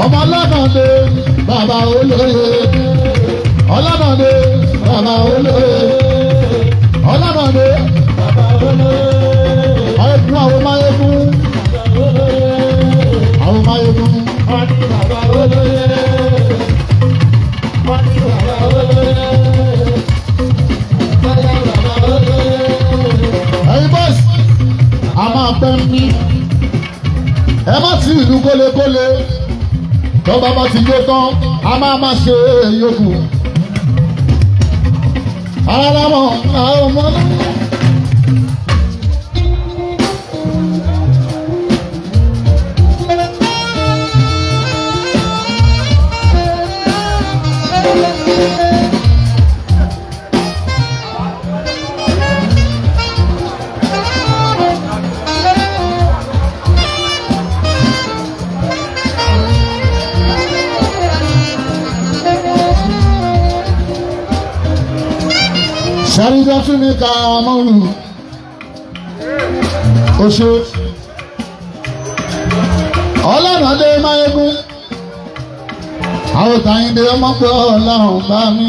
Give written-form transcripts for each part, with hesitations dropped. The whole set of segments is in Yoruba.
ọmọ ọlọ́dọ̀dẹ bàbá olóye ọlọ́dọ̀dẹ bàbá olóye ọlọ́dọ̀dẹ bàbá olóye ọdún àwọn máyégún àwọn máyégún ọdún bàbá olóye ọdún bàbá olóye bàbá olóye. ẹ̀yin bọ́sì a máa pẹ́ ń bí ẹ má ti ìlú kólekóle tọ́ba bá ti yé tán a máa ṣe yòókù. alámọ̀ àwọn ọmọ náà. Sàrídà tún ní ká mọ́rù oṣù ọlọ́nàdé máyégún àwọn tàyíndé ọmọ pé ọlọ́run bá mi.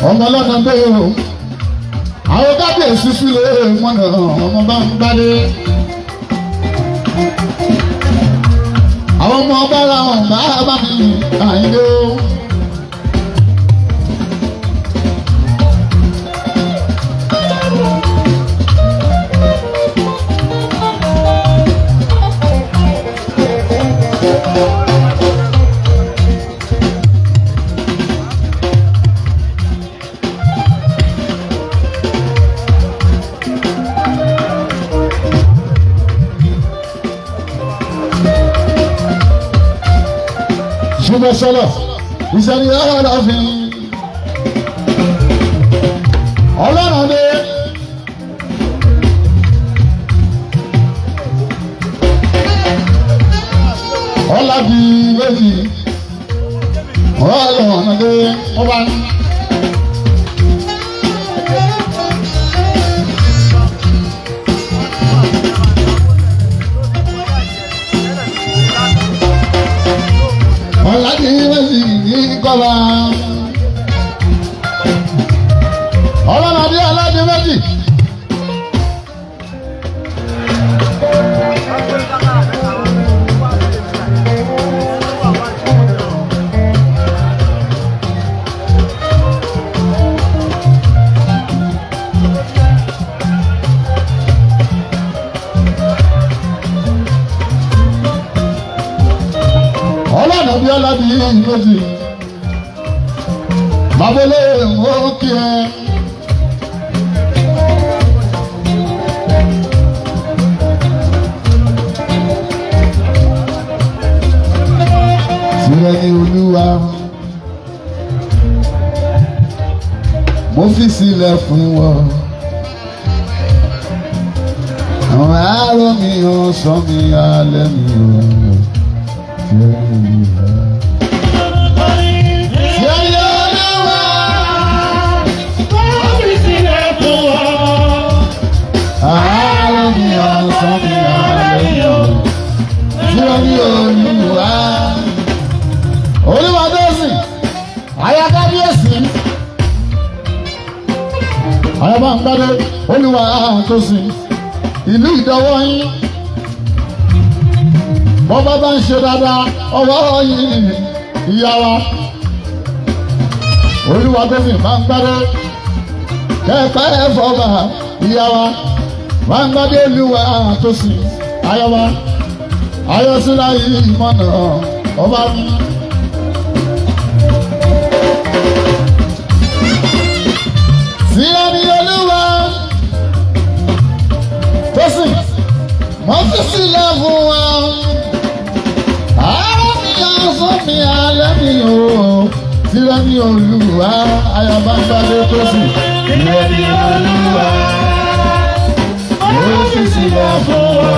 ọmọ ọlọ́nàdé o àwọn kábíyèsí sílé mọ́nà ọmọ bá ń gbádé. àwọn ọmọ ọba ra wọn bá mi àyíndé o. Ṣùgbọ́n sọ́lọ̀ ìṣẹ̀lẹ̀ ọ̀làfin ọlọ́run dé. ọ̀làdì méjì ọlọ́run dé ọba ní. ọ̀làdì méjì ní kọ́ba ọlọ́nàdé ọ̀làdì méjì. ọlọ́nàdé ọ̀làdì méjì babele mọ́kì ẹ̀. Tìrẹ ni Olúwa mo fi sílẹ̀ fún wọn. Àwọn àárọ̀ mi ò sọ mi alẹ́ mi ò. Tìrẹ ni Olúwa. Olúwa tó sìn àyà kábíyèsí àyà bá ń gbádé Olúwa tó sìn ìlú ìdọ́wọ́ yín bọ́bá bá ń ṣe dáadáa ọwọ́ yín ìyá wa. Olúwa tó sìn bá ń gbádé kẹ́ẹ̀pẹ́ ẹ̀fọ́ba ìyá wa bá ń gbádé Olúwa tó sìn àyà wa ayọ̀sílá yìí mọ̀nà ọba mi. Tìrẹ ni Olúwa tó sìn mo fi sílẹ̀ fún wa. Àárọ̀ mi ọ̀sán mi alẹ́ mi o. Tìrẹ ni Olúwa ayọ̀bá ń gbádé tó sìn. Tìrẹ ni Olúwa mo fi sílẹ̀ fún wa.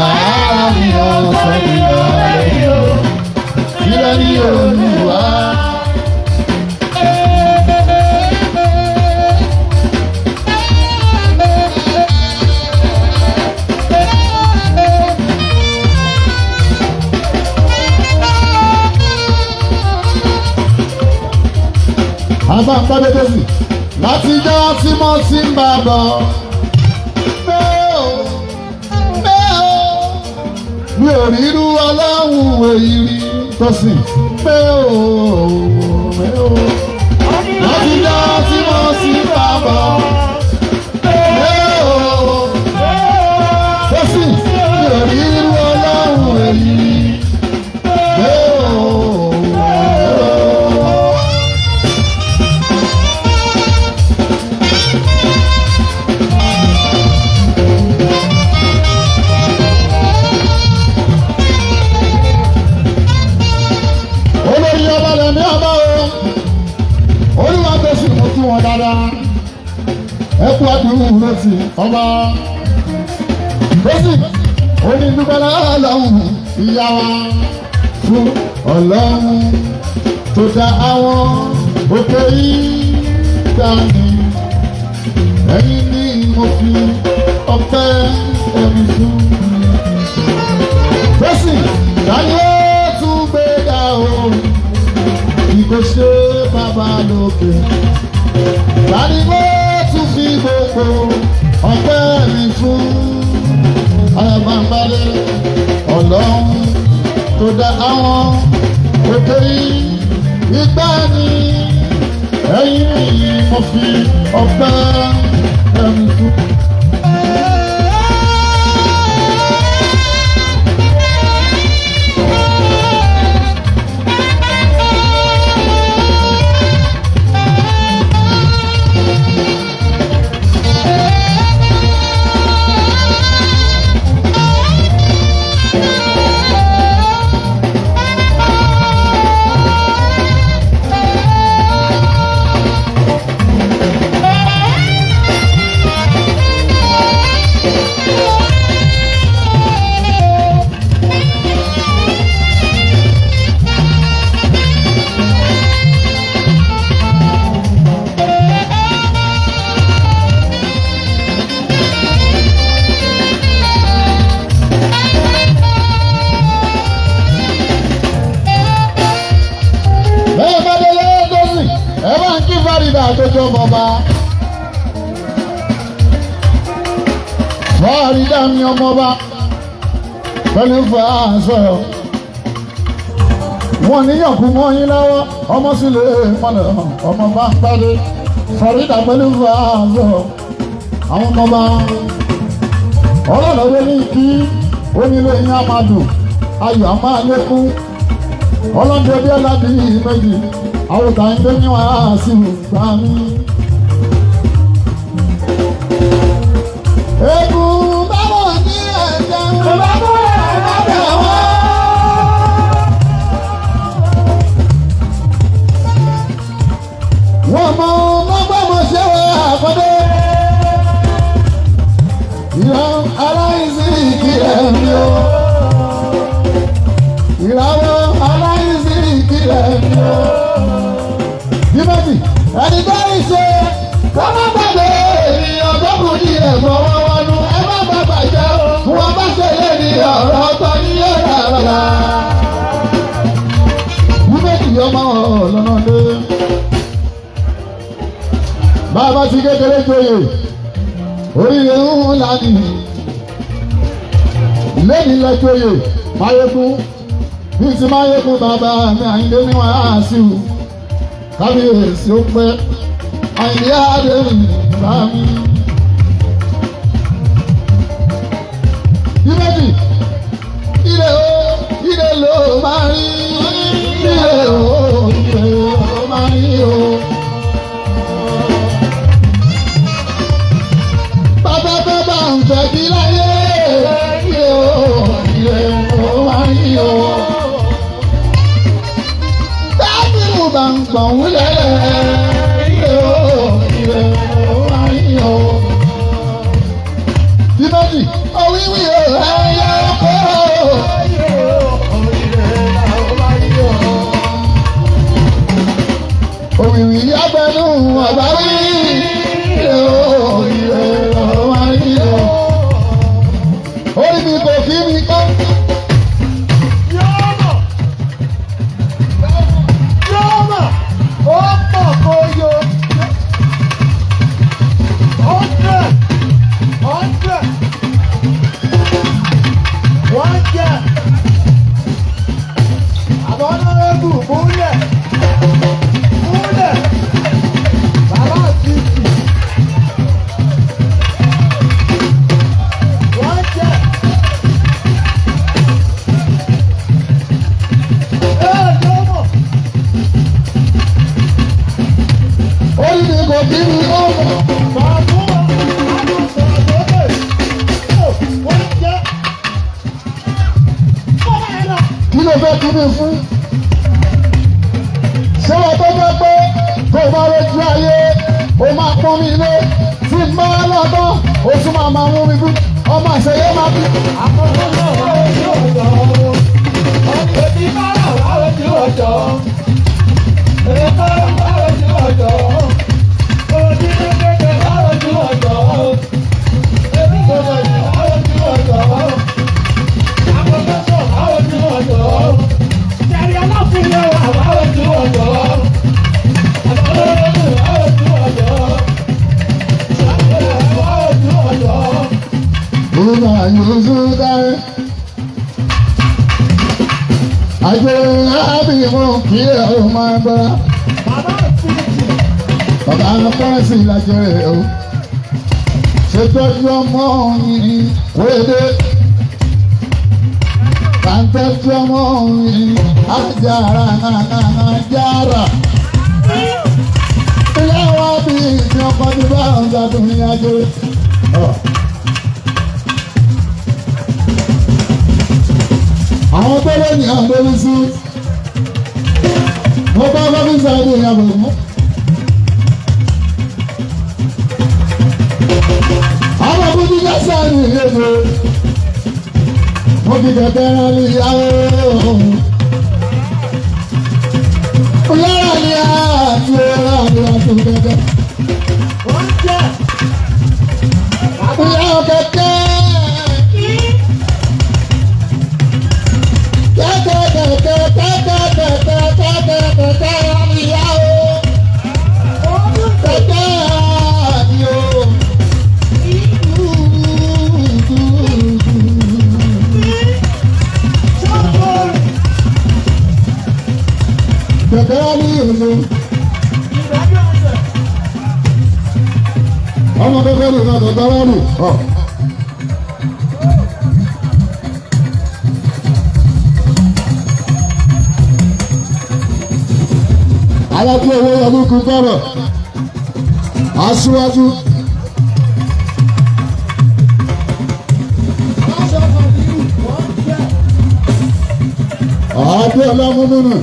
Àárọ̀ mi ọ̀sán mi ní Olúwa. Àbá ń pẹ́ dédé sí láti jọ́ tí mo ti ń bá bọ̀. Mi ò rí irú ọlọ́run èyí rí tó sì pé o. Láti jọ́ tí mo ti ń bá bọ̀. Tó sì mi ò rí irú ọlọ́run èyí rí. Wọn dáadáa ẹkú àdúró lọsí ọba lọsí onídùúgbọlá Ọlọ́run ìyá wa fún Ọlọ́run tó dá àwọn òkè yìí dání ẹ̀yin ni mo fi ọpẹ́ ẹ̀mí fún lọsí dáyé tún gbé dá o kò ṣe bàbá lókè. Láti bó tún fi gbogbo ọpẹ́ mi fún ayọ̀bàǹbalẹ̀ Ọlọ́run tó dá àwọn òkè ìgbà ni ẹ̀yin ni mo fi ọpẹ́ mi fún. Àjọjọ bọba Fárídà mi ọmọba pẹ̀lú fàásọ wọn níyàn kú mọ́ yín lọ́wọ́ ọmọ sílẹ̀ mọ́lẹ̀ ọmọ bá ń pàdé Fárídà pẹ̀lú fàásọ àwọn ọmọba ọlọ́lọ́wọ́ ní kí onílé yín á máa dùn ayọ̀ á máa lékún ọlọ́dẹ bí ọlọ́dẹ yìí méjì àwòtá ń gbé ní wàá sí ìgbà mi. Egun báwo ní ẹ̀jẹ̀ ń bá bọ́ ẹ̀rọ wá. Wọ́n mọ mọ́gbọ́mọ ṣé wọ́n àkọ́dé. Ìran aláìsí ìkìlẹ̀ mi o. Ìràwọ̀ aláìsí ìkìlẹ̀ mi o. Yímẹ́tì ẹni tó ń ṣe kó má gbàgbé ènìyàn tó kù ní ẹ̀fọ́ wọn wọnú ẹ má má bàjẹ́ o wọn bá ṣe lé ní ọ̀rọ̀ ọ̀tọ̀ ní yóò rà. Yímẹ́tì ọmọ ọlọ́nà dé. Bàbá ti kékeré joyè oríire ń lánì lẹ́ni lẹ́jọ́yè Máyégún bí ti Máyégún bàbá mi Àyìndé ní wàásù kábíyèsí ó pẹ́ Àyìndé àdéhùn bá mi. Yímẹ́tì ire ló máa rí ire ló máa rí o. Bàbá tó bá ń fẹ́ kí láyé ire ló máa rí o. Tábìlì bá ń gbọ̀n lẹ́lẹ̀ ire ló máa rí o. Yímẹ́tì òwìwí o ẹ̀yà ọkọ̀ ire ló máa rí o. kí ló fẹ́ kí mi fún? ṣé wọ́n tó fẹ́ pé kó o bá rojú ayé o máa pọ́n mi lé tí n bá lọ́tọ́ o tún máa mú mi bú ọmọ àṣeyẹ máa bí. àkókò náà wà lójú ọjọ́ òbí máa wà lójú ọjọ́ èèkó wà lójú ọjọ́ òbí kékeré wà lójú ọjọ́ èmi kò lè wà lójú ọjọ́ àkókò náà wà lójú ọjọ́ jẹ̀rí aláfíà wà lójú ọjọ́ àkókò náà wà lójú ọjọ́ àkókò wà lójú ọjọ́. Una yuzudai Ajẹ́ àbímọ kí ẹ ó máa bá bàbá pọ́nsì lájẹ́ o ṣe tọ́jú ọmọ yìí wéde bá ń tọ́jú ọmọ yìí ajára ajára ilé wa bí ní ọkọ̀ tí bá ń gbàdúrà ní ajẹ́. Àwọn tó lé ní àdéhùn sí mo bá lọ́fíìsì àdé ìyàbọ̀ mọ́. Àwọn abúlé jásá ní ìyẹ́dọ̀ mo fi kẹ̀kẹ́ rán ní ìyàwó. Lára ní àti ọ̀rọ̀ àti àti kẹ̀kẹ́. Ìyàwó kẹ̀kẹ́. Ọmọ kékeré ní ọ̀dọ̀ tọ́lá nù. Alákí owó ọdún kú tọrọ aṣíwájú. Àádé ọlọ́múnmúnú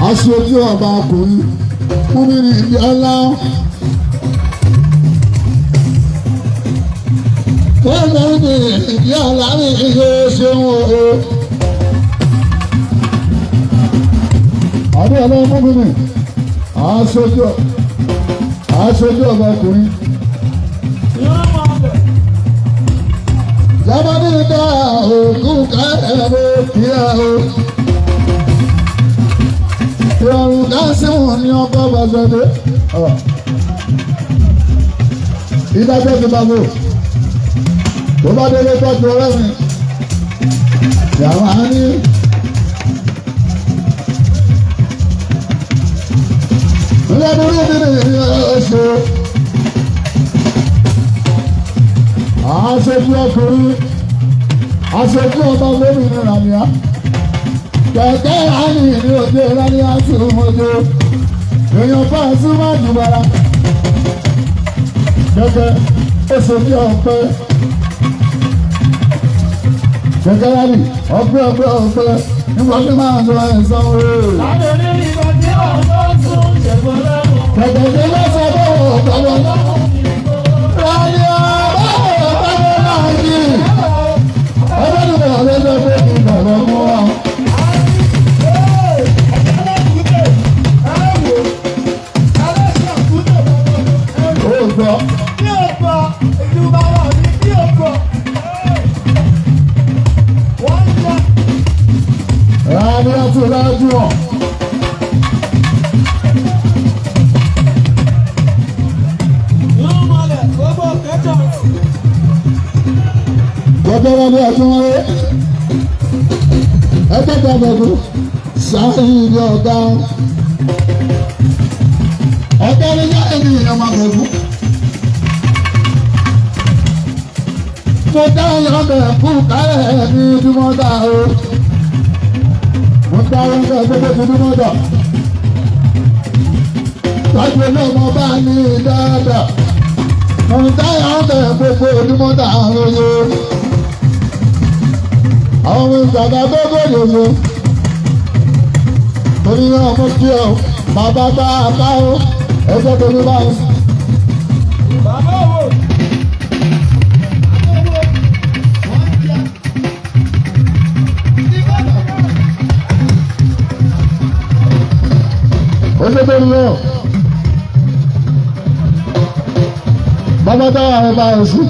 aṣojú ọba ọkùnrin múmínì ìdí ọlá. Múmínì ìdí ọlá ní iye ṣeun o. Àádé ọlọ́múnmúnú aṣojú ọba ọkùnrin. Jábọ́dé dá òkú kẹ́ẹ̀rẹ́ kíá o. Ìrọ̀rùn káṣíwọ̀n ní ọkọ̀ bàṣẹ́dé. Ìdájọ́ ti bá bò. Tó bá délé tọ́jú ọ̀rẹ́ mi. Yàrá ní. Ilé burú mi ní oṣù. Aṣojú ọkùnrin. Aṣojú ọba lómìnira ni a. Kẹ̀kẹ́ àní ní òde ìrání àtúmọ̀jọ. Èèyàn bá súnmọ́ àjùbára. Kẹ̀kẹ́ oṣooṣi ọ̀pẹ. Kẹ̀kẹ́ àní ọ̀pẹ. Nígbà tí máa ń sọ ẹ̀sán ooo. Láti ní ìgbà tí ọ̀dọ́ tún ṣẹ̀fọ́ lẹ́nu. Kẹ̀kẹ́ tí wọ́n sọ fún ọ̀pọ̀lọpọ̀. Ráyé ọ̀pọ̀lọpọ̀ náà yìí. Ọjọ́ ìgbà lọ́jọ́ pé ìgbàlọ́ mú wa. Lájú ọ̀. Gbọ́dọ̀ wọlé ọdún wọlé. Ẹgbẹ́ gbàgbọ́dọ̀ sáyé ilé ọ̀gá. Ọ̀gá ni yá ènìyàn máa bẹ̀rù. Mo dá ìyọ̀bẹ̀ fún kárẹ̀ ní Dúmọ́dá o. Mo dá ìyọ̀bẹ̀ gbogbo ti Dúmọ́dá. Tọ́jú olóòmọ bá ní dáadáa. Mo dá ìyọ̀bẹ̀ gbogbo Dúmọ́dá o. àwọn ọmọ ìgbàgbà tó gbòdò so torí náà mo kí ọ bàbá bá a ká o ẹgbẹ́ tó ní bá ń sùn. Bàbá wo? Ẹgbẹ́ tó ní lọ bàbá tá a bá ń sùn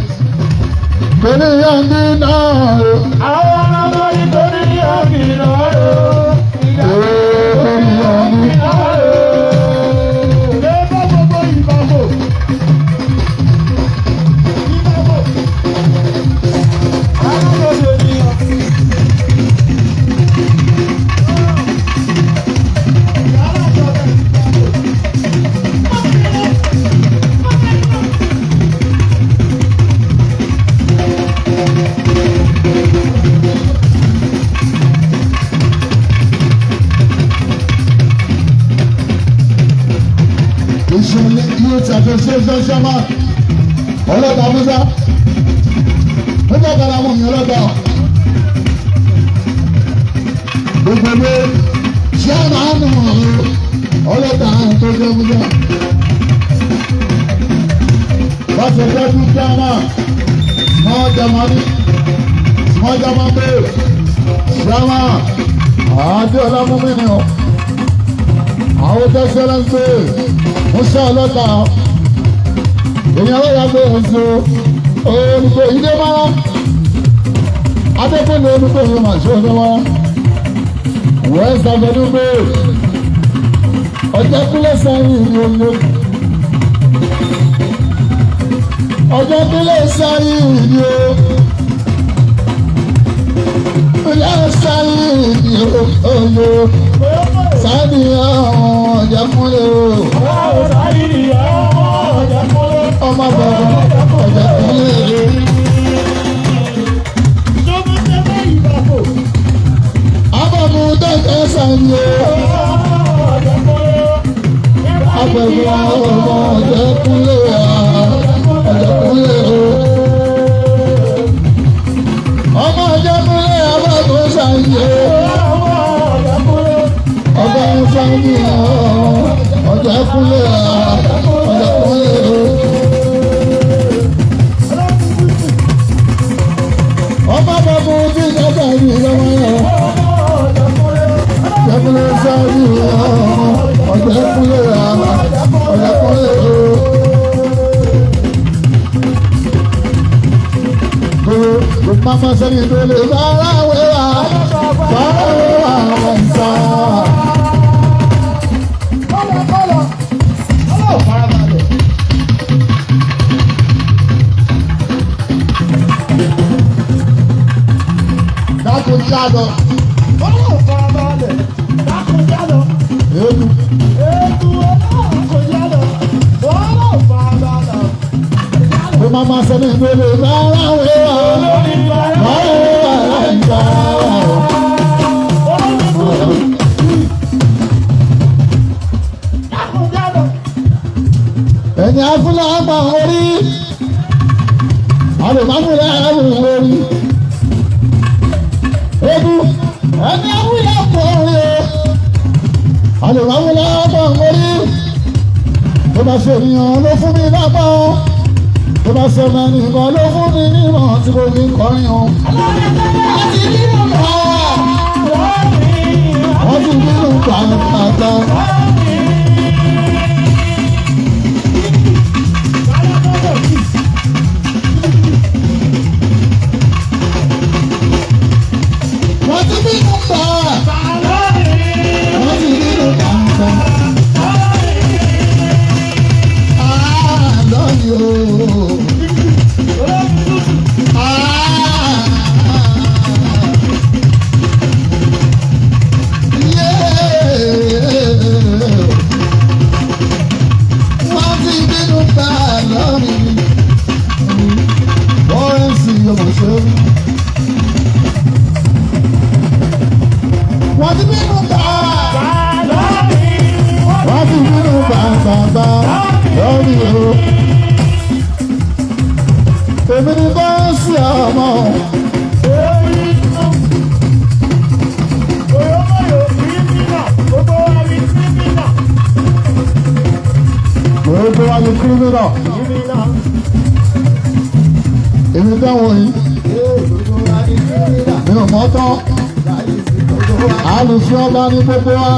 torí ìyá ń dín náà o. Àwọn ọmọ nítorí àbínà o. Youth Association Chairman ọlọ́ta Musa ọjọ́ kan àwọn èèyàn ọlọ́ta gbogbo ilé chairman ọlọ́ta tó jẹ́ Musa wọ́n ti tọ́jú chairman small Germany base chairman àti ọlámúmi ni ọ àwọn tẹ́sílẹ̀ ń pè Musa ọlọ́ta èèyàn ló yàgbé ẹ̀sọ́ olùkọ́ ìdè máa adékòlè olùkọ́ ìdè máa ṣe ọ̀dọ́ wa West Avenue Bay ọjọ́ kúlẹ̀ sẹ́yìn ìlú olè ọjọ́ kúlẹ̀ sẹ́yìn ìlú kúlẹ̀ sẹ́yìn ìlú olè sáàdì ọjọ́ kúlẹ̀ o. Ọmọ bàbá ọjà kúlẹ̀. Abọ̀mú dọ́kẹ́ sànyé. Abẹ̀wò ọmọ ọjà kúlẹ̀ ọjà kúlẹ̀ o. Ọmọ ọjà kúlẹ̀ abọ̀mú sànyé. Ọba sànyé ọjà kúlẹ̀ ọjà kúlẹ̀ o. Ọba bàbá ojú ìjọba ìlú ìjọba yẹn. Jẹ́kúlẹ̀ sáré ọ̀jẹ̀kúlẹ̀ ọ̀jẹ̀kúlẹ̀ o. Kò máma sẹ́ni tó lè bára wéra wọ́n sá. Dákun jálọ. Eku. Kò máma sẹ́ni tó lè bára wéra wọ́n sá. Ẹni afúnlá máa ń orí, àlùmáfúnlá máa ń orí. Eku, ẹni afúnlá máa ń orí, àlùmáfúnlá máa ń orí. Tó bá ṣe ènìyàn ló fún mi lápá, tó bá ṣe mẹ́nìkan ló fún mi nímọ̀ tí mo fi ń kọrin o. Wọ́n ti nínú pàtàkì. Èmi ni bọ́ọ̀sì ọmọ. kírímìnà. Èmi dáwọ̀ yìí. Mi ò mọ̀ tán. Àlùfín ọba ní gbogbo wa.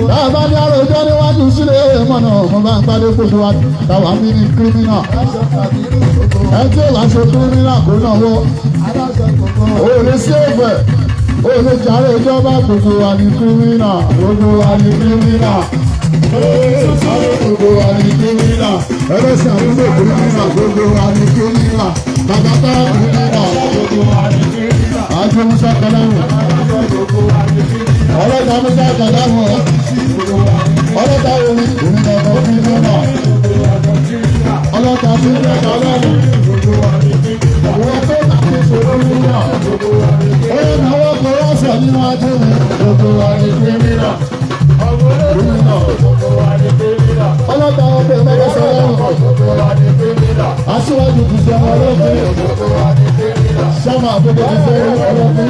Bàbá ní àròjọ níwájú sílẹ̀ mọ̀nà mo bá ń gbádé gbogbo wa. Táwa mi ní kírímìnà. Ẹ tí ò bá ṣe kírímìnà kó náà wọ́. Òòlù sí ẹ̀fẹ̀. Òòlù jàre ìjọba gbogbo wa ní kírímìnà. Gbogbo wa ní kírímìnà. Gbogbo wa ní kírímìnà. Ẹlẹ́sìn àdúgbò kírímìnà. Gbogbo wa ní kírímìnà. Bàbá bá kírímìnà. Àjọ Musa Kalamu. Ọlọ́ta Musa Kalamu. Ọlọ́ta omi. Onígbàgbọ́ kírímìnà. Ọlọ́ta kírímìnà Kalamu. Wọ́n tó tàbí ṣòro kírímìnà. Ó yẹ náwó kò rọ́ọ̀sẹ̀ nínú ajé mi. Gbogbo wa ní kírímìnà. Ọlọ́ta ọgbẹ́ mẹ́rin sọ́lọ́run. Aṣíwájú ti ṣe ọmọ ọlọ́gbẹ́. Ṣáma àbúgbò ti ṣe ọlọ́gbẹ́.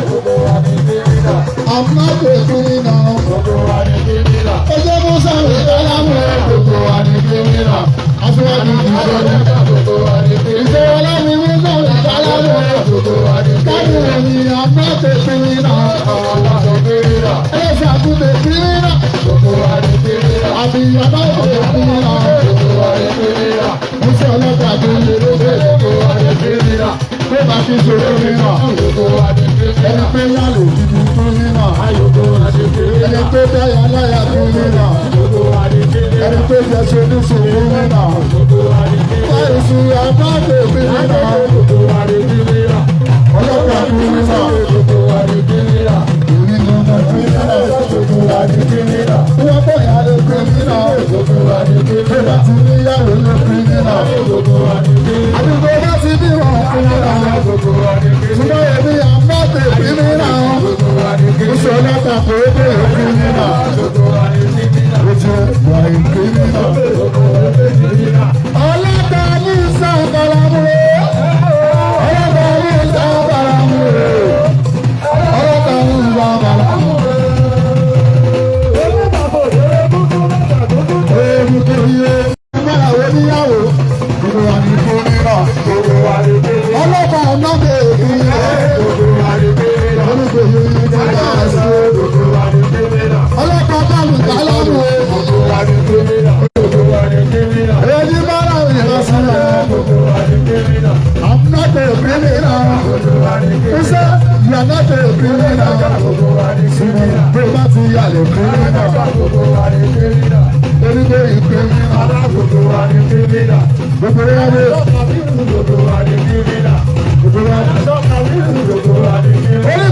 Àmúnágbè kiri náà. Ẹjẹ́ Musa rẹ̀ dálámù rẹ̀. Aṣíwájú ti ṣe ọlọ́gbẹ́. Ìṣe ọlọ́gbẹ́ Musa rẹ̀ dálámù rẹ̀. Káàdì rẹ̀ ni àmúnágbè kiri náà. Ẹlẹ́sìn àbúgbò kiri náà. Àbí ìyàbá òkè kiri náà. Musa ọlọ́gbẹ́ àti ìlérò pé bá ti ṣe kiri náà. Ẹni pé yálò gidi kiri náà. Ẹni pé dáyà láyà kiri náà. Ẹni pé jẹ́sẹ̀ oníṣù kiri náà. Báyìí sí àbáde kiri náà. Ọlọ́gbẹ́ kiri náà. Èmi ni mo kiri náà. Wọ́n bọ̀ yálò kiri náà. Pé bá ti ní yálò ló kiri náà. Àdúgbò bá ti bí wọn kiri náà. Ṣùgbọ́n èmi àmọ́tò kiri náà. Oṣù ọlọ́ta kò ó dé kiri náà. Oṣù wà kiri náà. Ọlọ́ta ní ìsàkàlámù rẹ̀. Ọlọ́ta ní ìsàkàlámù rẹ̀. Ọlọ́ta ní ìsàkàlámù rẹ̀. Èmi kò yẹ ìgbàlàwé níyàwó. Gbogbo wa ní kiri náà. Ọlọ́ta náà dé kiri náà. Olùgbé yìí ní káàsì. Ọlọ́ta báàlù kálámù. Èyí bá láwọn ìyá sílẹ̀. I'm not a criminal. Iṣẹ́ you are not a criminal. Bí o bá ti yà lè criminal. Olùgbé yìí criminal. Gbogbo yà lè. Gbogbo yà lè.